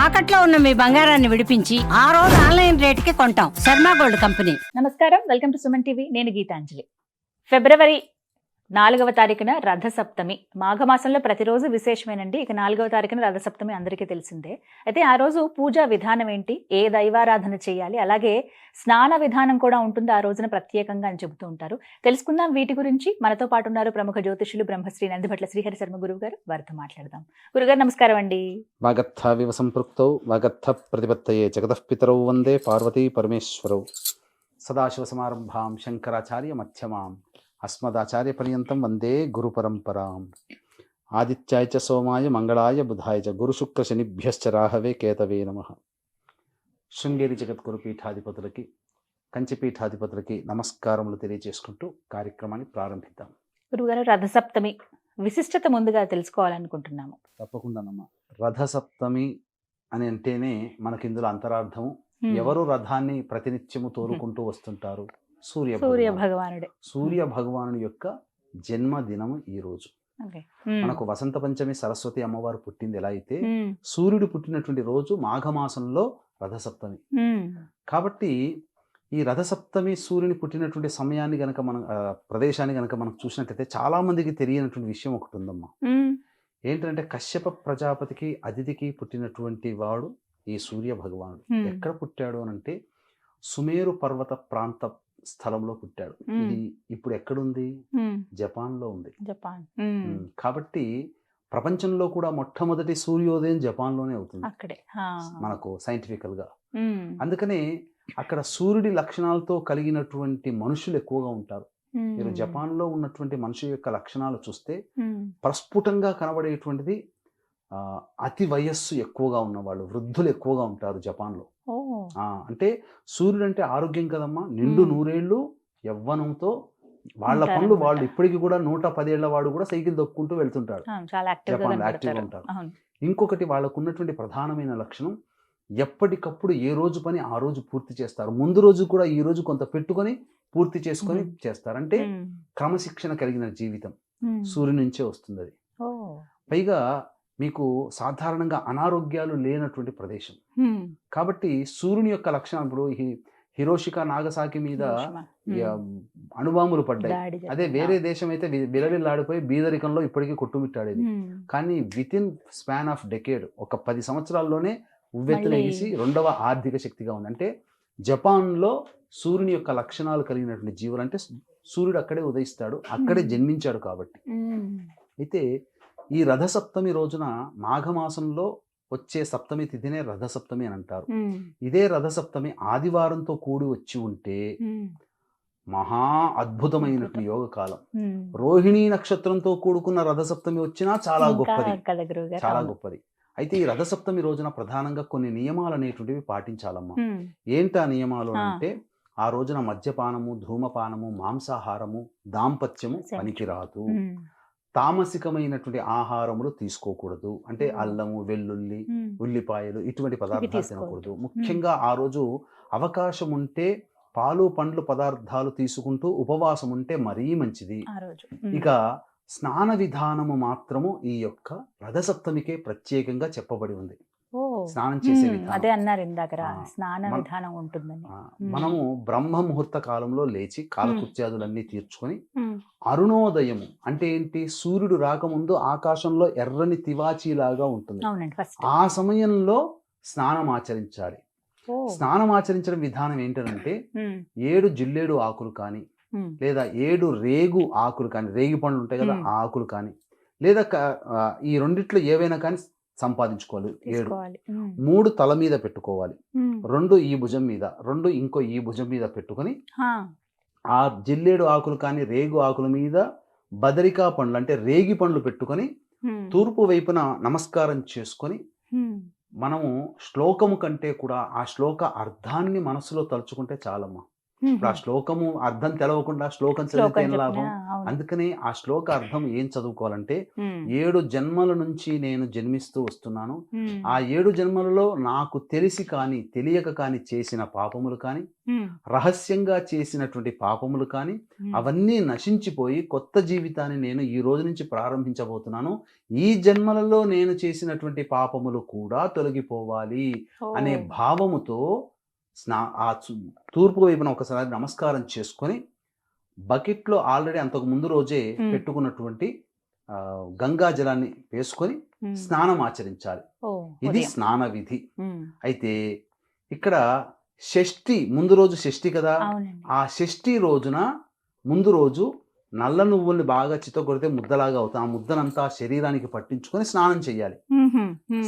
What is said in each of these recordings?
తాకట్లో ఉన్న మీ బంగారాన్ని విడిపించి ఆ రోజు ఆన్లైన్ రేటుకి కొంటాం. Sharma gold company. నమస్కారం, వెల్కమ్ టు సుమన్ టీవీ. నేను గీతాంజలి. ఫిబ్రవరి 4వ తారీఖున రథసప్తమి. మాఘమాసంలో ప్రతిరోజు విశేషమేనండి. ఇక 4వ తారీఖున రథసప్తమి అందరికీ తెలిసిందే. అయితే ఆ రోజు పూజా విధానం ఏంటి, ఏ దైవారాధన చేయాలి, అలాగే స్నాన విధానం కూడా ఉంటుంది ఆ రోజున ప్రత్యేకంగా అని చెబుతూ ఉంటారు. తెలుసుకుందాం వీటి గురించి. మనతో పాటు ఉన్నారు ప్రముఖ జ్యోతిషులు బ్రహ్మశ్రీ నందిభట్ల శ్రీహరి శర్మ గురువు గారు. వారితో మాట్లాడదాం. గురుగారు నమస్కారం అండి. వాగర్థావివ సంపృక్తౌ వాగర్థ ప్రతిపత్తయే జగతః పితరౌ వందే పార్వతీ పరమేశ్వరౌ. సదాశివసమారంభాం శంకరాచార్య మధ్యమాం అస్మదాచార్య పర్యంతం వందే గురు పరంపరాం. ఆదిత్యాయ చ సోమాయ మంగళాయ బుధాయ చ గురుశుక్ర శనిభ్యశ్చ రాహవే కేతవే నమః. శృంగేరి జగద్గురు పీఠాధిపతులకి, కంచిపీఠాధిపతులకి నమస్కారములు తెలియజేసుకుంటూ కార్యక్రమాన్ని ప్రారంభిద్దాం. గురుగారు, రథసప్తమి విశిష్టత ముందుగా తెలుసుకోవాలనుకుంటున్నాము. తప్పకుండానమ్మా. రథసప్తమి అని అంటేనే మనకి ఇందులో అంతరార్థము, ఎవరు రథాన్ని ప్రతినిత్యము తోలుకుంటూ వస్తుంటారు? సూర్య భగవానుడే. సూర్య భగవానుడి యొక్క జన్మదినము ఈ రోజు. మనకు వసంత పంచమి సరస్వతి అమ్మవారు పుట్టింది ఎలా అయితే, సూర్యుడు పుట్టినటువంటి రోజు మాఘమాసంలో రథసప్తమి. కాబట్టి ఈ రథసప్తమి సూర్యుని పుట్టినటువంటి సమయాన్ని గనక మనం ప్రదేశాన్ని గనక మనం చూసినట్లయితే చాలా మందికి తెలియనటువంటి విషయం ఒకటి ఉందమ్మా. ఏంటంటే కశ్యప ప్రజాపతికి అదితికి పుట్టినటువంటి వాడు ఈ సూర్య భగవానుడు. ఎక్కడ పుట్టాడు అని అంటే సుమేరు పర్వత ప్రాంత స్థలంలో పుట్టాడు. ఇది ఇప్పుడు ఎక్కడుంది? జపాన్ లో ఉంది. కాబట్టి ప్రపంచంలో కూడా మొట్టమొదటి సూర్యోదయం జపాన్ లోనే అవుతుంది మనకు సైంటిఫికల్ గా. అందుకనే అక్కడ సూర్యుడి లక్షణాలతో కలిగినటువంటి మనుషులు ఎక్కువగా ఉంటారు. మీరు జపాన్ లో ఉన్నటువంటి మనుషుల యొక్క లక్షణాలు చూస్తే ప్రస్ఫుటంగా కనబడేటువంటిది అతి వయస్సు ఎక్కువగా ఉన్నవాళ్ళు, వృద్ధులు ఎక్కువగా ఉంటారు జపాన్ లో. అంటే సూర్యుడు అంటే ఆరోగ్యం కదమ్మా. నిండు నూరేళ్లు యవ్వనంతో వాళ్ళ పనులు వాళ్ళు ఇప్పటికి కూడా 110 ఏళ్ల వాడు కూడా సైకిల్ దొక్కుంటూ వెళ్తుంటాడు. జపాన్ యాక్టివ్గా ఉంటారు. ఇంకొకటి వాళ్ళకు ఉన్నటువంటి ప్రధానమైన లక్షణం, ఎప్పటికప్పుడు ఏ రోజు పని ఆ రోజు పూర్తి చేస్తారు. ముందు రోజు కూడా ఈ రోజు కొంత పెట్టుకొని పూర్తి చేసుకొని చేస్తారు. అంటే క్రమశిక్షణ కలిగిన జీవితం సూర్యుడి నుంచే వస్తుంది అది. పైగా మీకు సాధారణంగా అనారోగ్యాలు లేనటువంటి ప్రదేశం. కాబట్టి సూర్యుని యొక్క లక్షణం, ఇప్పుడు హిరోషికా నాగసాకి మీద అణుబాంబులు పడ్డాయి. అదే వేరే దేశం అయితే విలవిల్లాడిపోయి బీదరికంలో ఇప్పటికీ కొట్టుమిట్టాడేది. కానీ with in span of decade, ఒక 10 సంవత్సరాల్లోనే ఉవ్వెత్తులేసి 2వ ఆర్థిక శక్తిగా ఉంది. అంటే జపాన్లో సూర్యుని యొక్క లక్షణాలు కలిగినటువంటి జీవులు, అంటే సూర్యుడు అక్కడే ఉదయిస్తాడు, అక్కడే జన్మించాడు కాబట్టి. అయితే ఈ రథసప్తమి రోజున మాఘమాసంలో వచ్చే సప్తమి తిథినే రథసప్తమి అని అంటారు. ఇదే రథసప్తమి ఆదివారంతో కూడి వచ్చి ఉంటే మహా అద్భుతమైనటువంటి యోగ కాలం. రోహిణీ నక్షత్రంతో కూడుకున్న రథసప్తమి వచ్చినా చాలా గొప్పది, చాలా గొప్పది. అయితే ఈ రథసప్తమి రోజున ప్రధానంగా కొన్ని నియమాలు అనేటువంటివి పాటించాలమ్మా. ఏంటా నియమాలు అంటే, ఆ రోజున మద్యపానము, ధూమపానము, మాంసాహారము, దాంపత్యము పనికిరాదు. తామసికమైనటువంటి ఆహారములు తీసుకోకూడదు. అంటే అల్లము, వెల్లుల్లి, ఉల్లిపాయలు ఇటువంటి పదార్థాలు తినకూడదు. ముఖ్యంగా ఆ రోజు అవకాశం ఉంటే పాలు పండ్లు పదార్థాలు తీసుకుంటూ ఉపవాసం ఉంటే మరీ మంచిది. ఇక స్నాన విధానము మాత్రము ఈ యొక్క రథసప్తమికే ప్రత్యేకంగా చెప్పబడి ఉంది. స్నానం చేసే అదే అన్నారు ఇందాక, స్నాన విధానం ఉంటుందని. మనము బ్రహ్మ ముహూర్త కాలంలో లేచి కాలకృత్యాదులన్నీ తీర్చుకొని అరుణోదయము అంటే ఏంటి, సూర్యుడు రాకముందు ఆకాశంలో ఎర్రని తివాచీలాగా ఉంటుంది. ఆ సమయంలో స్నానం ఆచరించాలి. స్నానం ఆచరించడం విధానం ఏంటంటే 7 జిల్లేడు ఆకులు కానీ, లేదా 7 రేగు ఆకులు కానీ, రేగి పండ్లు ఉంటాయి కదా ఆ ఆకులు కానీ, లేదా ఈ రెండిట్లో ఏవైనా కానీ సంపాదించుకోవాలి. 7 3 తల మీద పెట్టుకోవాలి, 2 ఈ భుజం మీద, 2 ఇంకో ఈ భుజం మీద పెట్టుకొని ఆ జిల్లేడు ఆకులు కానీ రేగు ఆకుల మీద బదరికా పండ్లు అంటే రేగి పండ్లు పెట్టుకొని తూర్పు వైపున నమస్కారం చేసుకొని, మనము శ్లోకము కంటే కూడా ఆ శ్లోక అర్థాన్ని మనసులో తలుచుకుంటే చాలమ్మా. ఇప్పుడు ఆ శ్లోకము అర్థం తెలవకుండా శ్లోకం చదివితే ఏం లాభం? అందుకని ఆ శ్లోక అర్థం ఏం చదువుకోవాలంటే 7 జన్మల నుంచి నేను జన్మిస్తూ వస్తున్నాను. ఆ 7 జన్మలలో నాకు తెలిసి కానీ తెలియక కానీ చేసిన పాపములు కానీ రహస్యంగా చేసినటువంటి పాపములు కానీ అవన్నీ నశించిపోయి కొత్త జీవితాన్ని నేను ఈ రోజు నుంచి ప్రారంభించబోతున్నాను. ఈ జన్మలలో నేను చేసినటువంటి పాపములు కూడా తొలగిపోవాలి అనే భావముతో తూర్పు వైపున ఒకసారి నమస్కారం చేసుకొని బకెట్లో ఆల్రెడీ అంతకు ముందు రోజే పెట్టుకున్నటువంటి గంగా జలాన్ని వేసుకొని స్నానం ఆచరించాలి. ఇది స్నాన విధి. అయితే ఇక్కడ షష్ఠి ముందు రోజు షష్ఠి కదా, ఆ షష్ఠి రోజున ముందు రోజు నల్ల నువ్వుల్ని బాగా చిత్తగొడితే ముద్దలాగా అవుతాయి. ఆ ముద్దనంతా శరీరానికి పట్టించుకొని స్నానం చేయాలి.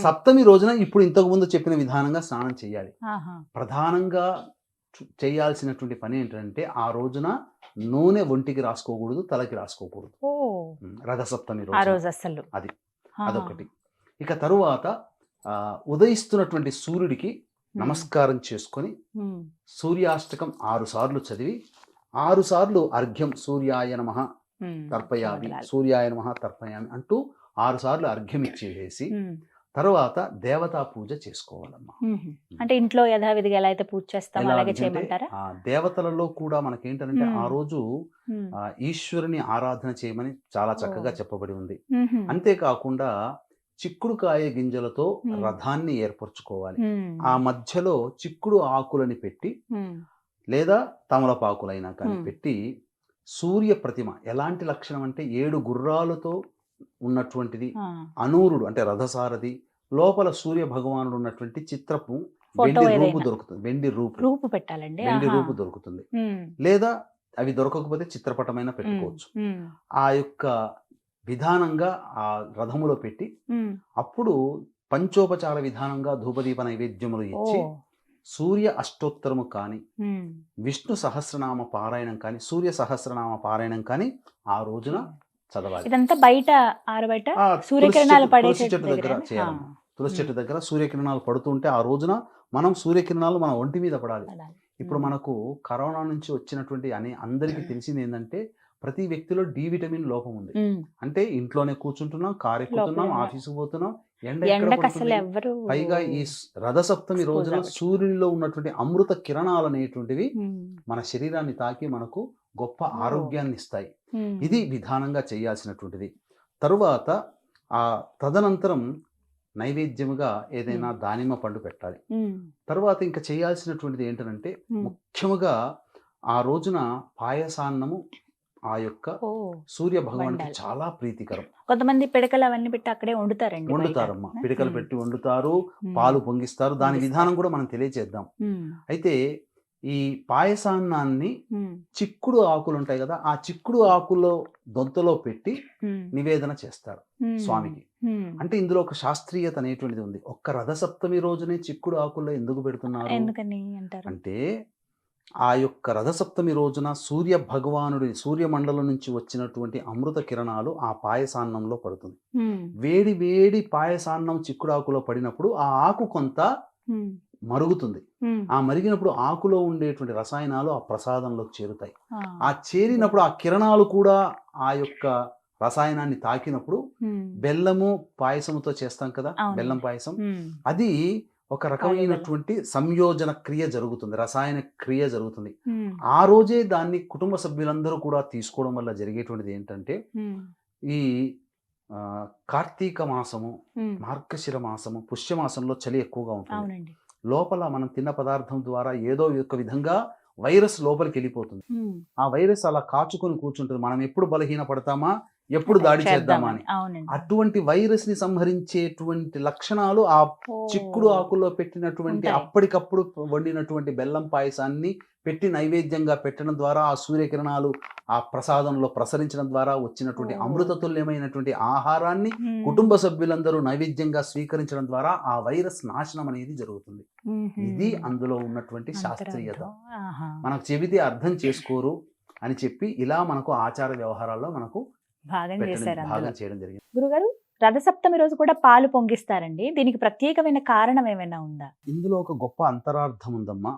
సప్తమి రోజున ఇప్పుడు ఇంతకు ముందు చెప్పిన విధానంగా స్నానం చేయాలి. ప్రధానంగా చేయాల్సినటువంటి పని ఏంటంటే ఆ రోజున నూనె ఒంటికి రాసుకోకూడదు, తలకి రాసుకోకూడదు. రథసప్తమి రోజు అది అదొకటి. ఇక తరువాత ఉదయిస్తున్నటువంటి సూర్యుడికి నమస్కారం చేసుకొని సూర్యాష్టకం 6 సార్లు చదివి 6 సార్లు అర్ఘ్యం సూర్యాయ నమః తర్పయామి, సూర్యాయ నమః తర్పయామి అంటూ 6 సార్లు అర్ఘ్యం ఇచ్చేసి తర్వాత దేవతా పూజ చేసుకోవాలమ్మా. అంటే ఇంట్లో యథావిధిగా ఎలా అయితే పూజ చేస్తామో అలాగే చేయమంటారా? దేవతలలో కూడా మనకేంటంటే ఆ రోజు ఈశ్వరుని ఆరాధన చేయమని చాలా చక్కగా చెప్పబడి ఉంది. అంతేకాకుండా చిక్కుడుకాయ గింజలతో రథాన్ని ఏర్పరచుకోవాలి. ఆ మధ్యలో చిక్కుడు ఆకులని పెట్టి లేదా తమలపాకులైనా కానీ పెట్టి సూర్య ప్రతిమ ఎలాంటి లక్షణం అంటే 7 గుర్రాలతో ఉన్నటువంటిది, అనూరుడు అంటే రథసారథి, లోపల సూర్య భగవానుడు ఉన్నటువంటి చిత్రపు వెండి రూపు దొరుకుతుంది. వెండి రూపు పెట్టాలండి. వెండి రూపు దొరుకుతుంది. లేదా అవి దొరకకపోతే చిత్రపటమైనా పెట్టుకోవచ్చు. ఆ యొక్క విధానంగా ఆ రథములో పెట్టి అప్పుడు పంచోపచార విధానంగా ధూపదీప నైవేద్యములు ఇచ్చి సూర్య అష్టోత్తరము కానీ విష్ణు సహస్రనామ పారాయణం కానీ సూర్య సహస్రనామ పారాయణం కానీ ఆ రోజున చదవాలి. ఇదంతా బయట ఆరబయట సూర్యకిరణాలు పడే చెట్టు దగ్గర చేయాలి. తులసి చెట్టు దగ్గర సూర్యకిరణాలు పడుతుంటే ఆ రోజున మనం సూర్యకిరణాలు మన ఒంటి మీద పడాలి. ఇప్పుడు మనకు కరోనా నుంచి వచ్చినటువంటి అందరికీ తెలిసింది ఏంటంటే ప్రతి వ్యక్తిలో డి విటమిన్ లోపం ఉంది. అంటే ఇంట్లోనే కూర్చుంటున్నాం, కారు ఎక్కుతున్నాం, ఆఫీసుకు పోతున్నాం, పైగా ఈ రథసప్తమి రోజున సూర్యునిలో ఉన్నటువంటి అమృత కిరణాలు అనేటువంటివి మన శరీరాన్ని తాకి మనకు గొప్ప ఆరోగ్యాన్ని ఇస్తాయి. ఇది విధానంగా చేయాల్సినటువంటిది. తరువాత ఆ తదనంతరం నైవేద్యముగా ఏదైనా దానిమ్మ పండు పెట్టాలి. తర్వాత ఇంకా చేయాల్సినటువంటిది ఏంటంటే ముఖ్యముగా ఆ రోజున పాయసాన్నము ఆ యొక్క సూర్య భగవానుడికి చాలా ప్రీతికరం. కొంతమంది పిడకలు అవన్నీ పెట్టి అక్కడే వండుతారమ్మా. పిడకలు పెట్టి వండుతారు, పాలు పొంగిస్తారు. దాని విధానం కూడా మనం తెలియచేద్దాం. అయితే ఈ పాయసాన్నాన్ని చిక్కుడు ఆకులు ఉంటాయి కదా, ఆ చిక్కుడు ఆకుల్లో దొంతలో పెట్టి నివేదన చేస్తారు స్వామికి. అంటే ఇందులో ఒక శాస్త్రీయత అనేటువంటిది ఉంది. ఒక్క రథసప్తమి రోజునే చిక్కుడు ఆకుల్లో ఎందుకు పెడుతున్నారు అంటే ఆ యొక్క రథసప్తమి రోజున సూర్య భగవానుడి సూర్యమండలం నుంచి వచ్చినటువంటి అమృత కిరణాలు ఆ పాయసాన్నంలో పడుతుంది. వేడి వేడి పాయసాన్నం చిక్కుడాకులో పడినప్పుడు ఆ ఆకు కొంత మరుగుతుంది. ఆ మరిగినప్పుడు ఆకులో ఉండేటువంటి రసాయనాలు ఆ ప్రసాదంలోకి చేరుతాయి. ఆ చేరినప్పుడు ఆ కిరణాలు కూడా ఆ యొక్క రసాయనాన్ని తాకినప్పుడు బెల్లము పాయసముతో చేస్తాం కదా, బెల్లం పాయసం, అది ఒక రకమైనటువంటి సంయోజన క్రియ జరుగుతుంది, రసాయన క్రియ జరుగుతుంది. ఆ రోజే దాన్ని కుటుంబ సభ్యులందరూ కూడా తీసుకోవడం వల్ల జరిగేటువంటిది ఏంటంటే ఈ కార్తీక మాసము, మార్గశిర మాసము, పుష్యమాసంలో చలి ఎక్కువగా ఉంటుంది. లోపల మనం తిన్న పదార్థం ద్వారా ఏదో ఒక విధంగా వైరస్ లోపలికి వెళ్ళిపోతుంది. ఆ వైరస్ అలా కాచుకొని కూర్చుంటుంది. మనం ఎప్పుడు బలహీన పడతామా, ఎప్పుడు దాడి చేద్దామా అని. అటువంటి వైరస్ ని సంహరించేటువంటి లక్షణాలు ఆ చిక్కుడు ఆకుల్లో పెట్టినటువంటి అప్పటికప్పుడు వండినటువంటి బెల్లం పాయసాన్ని పెట్టి నైవేద్యంగా పెట్టడం ద్వారా ఆ సూర్యకిరణాలు ఆ ప్రసాదంలో ప్రసరించడం ద్వారా వచ్చినటువంటి అమృతతుల్యమైనటువంటి ఆహారాన్ని కుటుంబ సభ్యులందరూ నైవేద్యంగా స్వీకరించడం ద్వారా ఆ వైరస్ నాశనం అనేది జరుగుతుంది. ఇది అందులో ఉన్నటువంటి శాస్త్రీయత. మనకు చెబితే అర్థం చేసుకోరు అని చెప్పి ఇలా మనకు ఆచార వ్యవహారాల్లో మనకు భాగం చేయడం జరిగింది. గురుగారు, రథసప్తమి రోజు కూడా పాలు పొంగిస్తారండి. దీనికి ప్రత్యేకమైన కారణం ఏమైనా ఉందా? ఇందులో ఒక గొప్ప అంతరార్థం ఉందమ్మా.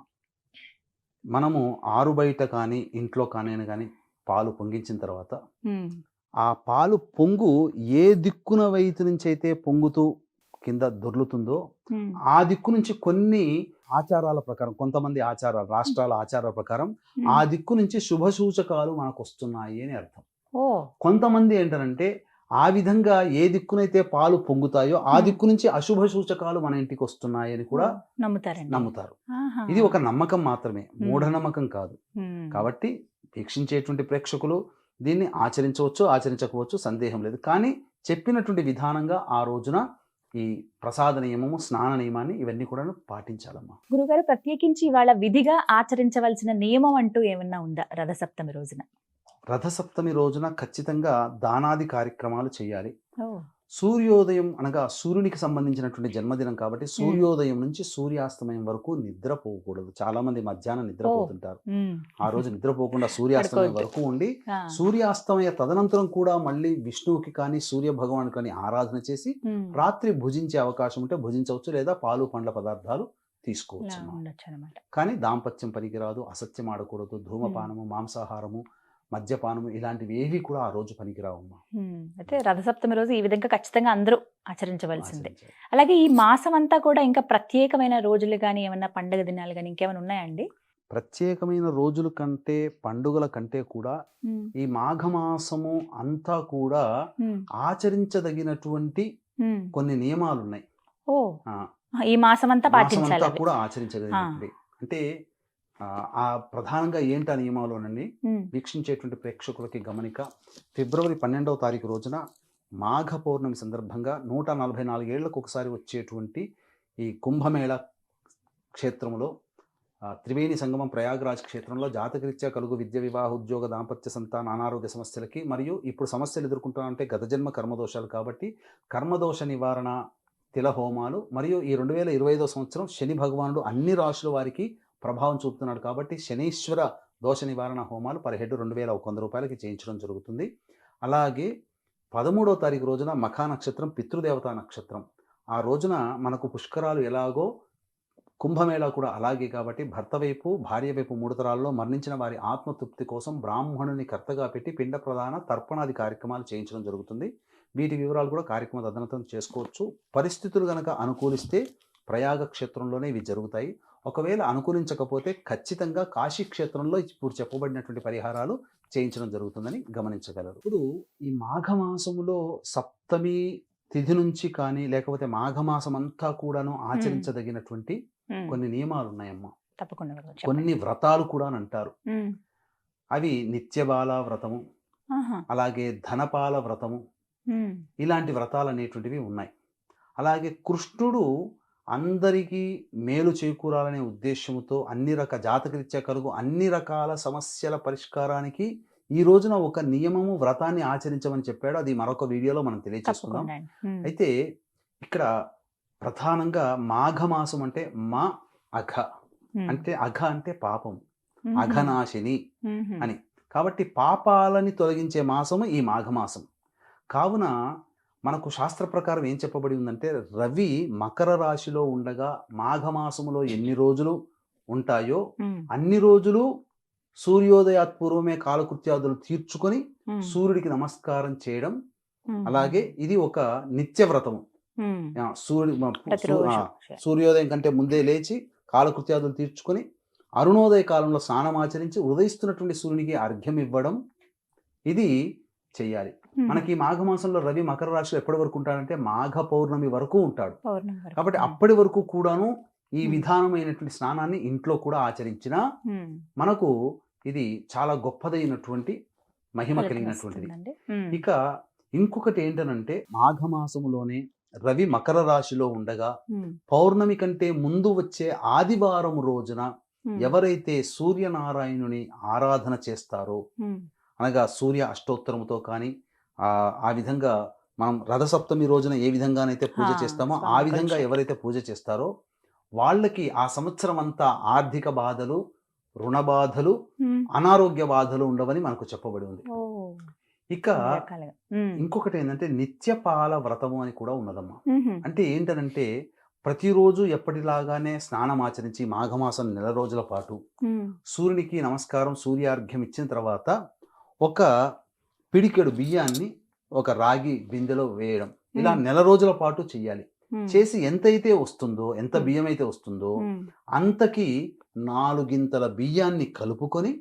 మనము ఆరు బయట కానీ ఇంట్లో కానీ పాలు పొంగించిన తర్వాత ఆ పాలు పొంగు ఏ దిక్కున వైపు నుంచి అయితే పొంగుతూ కింద దొర్లుతుందో ఆ దిక్కు నుంచి కొన్ని ఆచారాల ప్రకారం, కొంతమంది ఆచారాలు, రాష్ట్రాల ఆచారాల ప్రకారం ఆ దిక్కు నుంచి శుభ సూచకాలు మనకు వస్తున్నాయి అని అర్థం. కొంతమంది ఏంటంటే ఆ విధంగా ఏ దిక్కునైతే పాలు పొంగుతాయో ఆ దిక్కు నుంచి అశుభ సూచకాలు మన ఇంటికి వస్తున్నాయి అని కూడా నమ్ముతారు. ఇది ఒక నమ్మకం మాత్రమే, మూఢనమ్మకం కాదు. కాబట్టి వీక్షించేటువంటి ప్రేక్షకులు దీన్ని ఆచరించవచ్చు, ఆచరించకపోవచ్చు, సందేహం లేదు. కానీ చెప్పినటువంటి విధానంగా ఆ రోజున ఈ ప్రసాద నియమము, స్నాన నియమాన్ని ఇవన్నీ కూడా పాటించాలమ్మా. గురుగారు, ప్రత్యేకించి ఇవాళ విధిగా ఆచరించవలసిన నియమం అంటూ ఏమన్నా ఉందా రథసప్తమి రోజున? రథసప్తమి రోజున ఖచ్చితంగా దానాది కార్యక్రమాలు చేయాలి. సూర్యోదయం అనగా సూర్యునికి సంబంధించినటువంటి జన్మదినం కాబట్టి సూర్యోదయం నుంచి సూర్యాస్తమయం వరకు నిద్రపోకూడదు. చాలా మంది మధ్యాహ్నం నిద్రపోతుంటారు. ఆ రోజు నిద్రపోకుండా సూర్యాస్తమయం వరకు ఉండి సూర్యాస్తమయ తదనంతరం కూడా మళ్ళీ విష్ణువుకి కానీ సూర్య భగవాన్ కానీ ఆరాధన చేసి రాత్రి భుజించే అవకాశం ఉంటే భుజించవచ్చు, లేదా పాలు పండ్ల పదార్థాలు తీసుకోవచ్చు. కానీ దాంపత్యం పనికిరాదు, అసత్యం ఆడకూడదు, ధూమపానము, మాంసాహారము, మద్యపానము ఇలాంటివి ఏవి కూడా ఆ రోజు పనికిరావమ్మా. అయితే రథసప్తమి రోజు ఈ విధంగా ఖచ్చితంగా అందరూ ఆచరించవలసిందే. అలాగే ఈ మాసం అంతా కూడా ఇంకా ప్రత్యేకమైన రోజులు కానీ ఏమన్నా పండుగ దినాలు కానీ ఇంకేమైనా ఉన్నాయండి? ప్రత్యేకమైన రోజుల కంటే, పండుగల కంటే కూడా ఈ మాఘమాసము అంతా కూడా ఆచరించదగినటువంటి కొన్ని నియమాలు ఉన్నాయి. ఈ మాసం అంతా పాటించాలి కూడా ఆచరించదగినటువంటి. అంటే ఆ ప్రధానంగా ఏంటి ఆ నియమాలు అనండి వీక్షించేటువంటి ప్రేక్షకులకి గమనిక. ఫిబ్రవరి 12వ తారీఖు రోజున మాఘ పౌర్ణమి సందర్భంగా 144 ఏళ్లకు ఒకసారి వచ్చేటువంటి ఈ కుంభమేళ క్షేత్రంలో త్రివేణి సంగమం ప్రయాగరాజ్ క్షేత్రంలో జాతకరీత్యా కలుగు విద్య, వివాహ, ఉద్యోగ, దాంపత్య, సంతాన, అనారోగ్య సమస్యలకి, మరియు ఇప్పుడు సమస్యలు ఎదుర్కొంటామంటే గత జన్మ కర్మదోషాలు కాబట్టి కర్మదోష నివారణ తిల హోమాలు, మరియు ఈ 2025వ సంవత్సరం శని భగవానుడు అన్ని రాశుల వారికి ప్రభావం చూపుతున్నాడు కాబట్టి శనీశ్వర దోష నివారణ హోమాలు పర్ హెడ్ 2100 రూపాయలకి చేయించడం జరుగుతుంది. అలాగే 13వ తారీఖు రోజున మఖా నక్షత్రం పితృదేవతా నక్షత్రం. ఆ రోజున మనకు పుష్కరాలు ఎలాగో కుంభమేళా కూడా అలాగే కాబట్టి భర్త వైపు, భార్య వైపు 3 తరాల్లో మరణించిన వారి ఆత్మతృప్తి కోసం బ్రాహ్మణుని కర్తగా పెట్టి పిండ ప్రదాన తర్పణాది కార్యక్రమాలు చేయించడం జరుగుతుంది. వీటి వివరాలు కూడా కార్యక్రమ తదనంతరం చేసుకోవచ్చు. పరిస్థితులు కనుక అనుకూలిస్తే ప్రయాగ క్షేత్రంలోనే ఇవి జరుగుతాయి. ఒకవేళ అనుకూలించకపోతే ఖచ్చితంగా కాశీ క్షేత్రంలో ఇప్పుడు చెప్పబడినటువంటి పరిహారాలు చేయించడం జరుగుతుందని గమనించగలరు. ఇప్పుడు ఈ మాఘమాసములో సప్తమి తిథి నుంచి కానీ లేకపోతే మాఘమాసం అంతా కూడాను ఆచరించదగినటువంటి కొన్ని నియమాలు ఉన్నాయమ్మా. తప్పకుండా కొన్ని వ్రతాలు కూడా అంటారు. అవి నిత్యబాల వ్రతము, అలాగే ధనపాల వ్రతము, ఇలాంటి వ్రతాలు అనేటువంటివి ఉన్నాయి. అలాగే కృష్ణుడు అందరికీ మేలు చేకూరాలనే ఉద్దేశంతో జాతకరీత్యా కలుగు అన్ని రకాల సమస్యల పరిష్కారానికి ఈ రోజున ఒక నియమము, వ్రతాన్ని ఆచరించమని చెప్పాడు. అది మరొక వీడియోలో మనం తెలియజేసుకుందాం. అయితే ఇక్కడ ప్రధానంగా మాఘమాసం అంటే మా అఘ అంటే, అఘ అంటే పాపం, అఘనాశిని అని. కాబట్టి పాపాలని తొలగించే మాసము ఈ మాఘమాసం. కావున మనకు శాస్త్ర ప్రకారం ఏం చెప్పబడి ఉందంటే, రవి మకర రాశిలో ఉండగా మాఘమాసములో ఎన్ని రోజులు ఉంటాయో అన్ని రోజులు సూర్యోదయాత్ పూర్వమే కాలకృత్యాదులు తీర్చుకొని సూర్యుడికి నమస్కారం చేయడం. అలాగే ఇది ఒక నిత్య వ్రతము. సూర్యోదయం కంటే ముందే లేచి కాలకృత్యాదులు తీర్చుకొని అరుణోదయ కాలంలో స్నానం ఆచరించి ఉదయిస్తున్నటువంటి సూర్యునికి అర్ఘ్యం ఇవ్వడం, ఇది చెయ్యాలి. మనకి మాఘమాసంలో రవి మకర రాశిలో ఎప్పటి వరకు ఉంటాడంటే మాఘ పౌర్ణమి వరకు ఉంటాడు. కాబట్టి అప్పటి వరకు కూడాను ఈ విధానమైనటువంటి స్నానాన్ని ఇంట్లో కూడా ఆచరించిన మనకు ఇది చాలా గొప్పదైనటువంటి మహిమ కలిగినటువంటిది. ఇక ఇంకొకటి ఏంటనంటే, మాఘమాసములోనే రవి మకర రాశిలో ఉండగా పౌర్ణమి కంటే ముందు వచ్చే ఆదివారం రోజున ఎవరైతే సూర్యనారాయణుని ఆరాధన చేస్తారో, అనగా సూర్య అష్టోత్తరముతో కానీ ఆ విధంగా మనం రథసప్తమి రోజున ఏ విధంగానైతే పూజ చేస్తామో ఆ విధంగా ఎవరైతే పూజ చేస్తారో వాళ్ళకి ఆ సంవత్సరం అంతా ఆర్థిక బాధలు, రుణ బాధలు, అనారోగ్య బాధలు ఉండవని మనకు చెప్పబడి ఉంది. ఇక ఇంకొకటి ఏంటంటే నిత్యపాల వ్రతము అని కూడా ఉన్నదమ్మా. అంటే ఏంటనంటే, ప్రతిరోజు ఎప్పటిలాగానే స్నానం ఆచరించి మాఘమాసం 1 రోజుల పాటు సూర్యునికి నమస్కారం సూర్యార్ఘ్యం ఇచ్చిన తర్వాత ఒక పిడికెడు బియ్యాన్ని ఒక రాగి బిందెలో వేయడం, ఇలా 1 రోజుల పాటు చెయ్యాలి. చేసి ఎంతైతే వస్తుందో, ఎంత బియ్యం అయితే వస్తుందో అంతకి 4 గింతల బియ్యాన్ని కలుపుకొని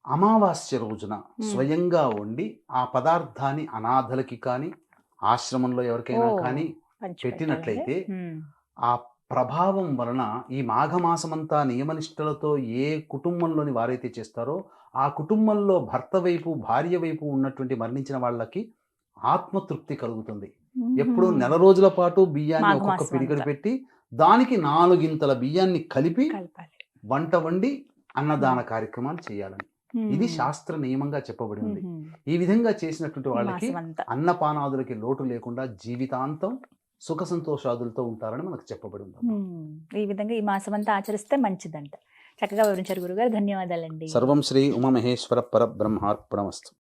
అమావాస్య రోజున స్వయంగా వండి ఆ పదార్థాన్ని అనాథలకి కానీ ఆశ్రమంలో ఎవరికైనా కానీ పెట్టినట్లయితే ఆ ప్రభావం వలన ఈ మాఘమాసమంతా నియమనిష్టలతో ఏ కుటుంబంలోని వారైతే చేస్తారో ఆ కుటుంబంలో భర్త వైపు భార్య వైపు ఉన్నటువంటి మరణించిన వాళ్ళకి ఆత్మతృప్తి కలుగుతుంది. ఎప్పుడు 1 రోజుల పాటు బియ్యాన్ని ఒక్కొక్క పిడికడు పెట్టి దానికి 4 గింతల బియ్యాన్ని కలిపి వంట వండి అన్నదాన కార్యక్రమాలు చేయాలని ఇది శాస్త్ర నియమంగా చెప్పబడి ఉంది. ఈ విధంగా చేసినటువంటి వాళ్ళకి అన్నపానాదులకి లోటు లేకుండా జీవితాంతం సుఖ సంతోషాదులతో ఉంటారని మనకు చెప్పబడి ఉంది. ఈ విధంగా ఈ మాసం అంతా ఆచరిస్తే మంచిదంట. చక్కగా వివరించారు గురుగారు, ధన్యవాదాలండి. సర్వం శ్రీ ఉమామహేశ్వర పరబ్రహ్మార్పణమస్తు.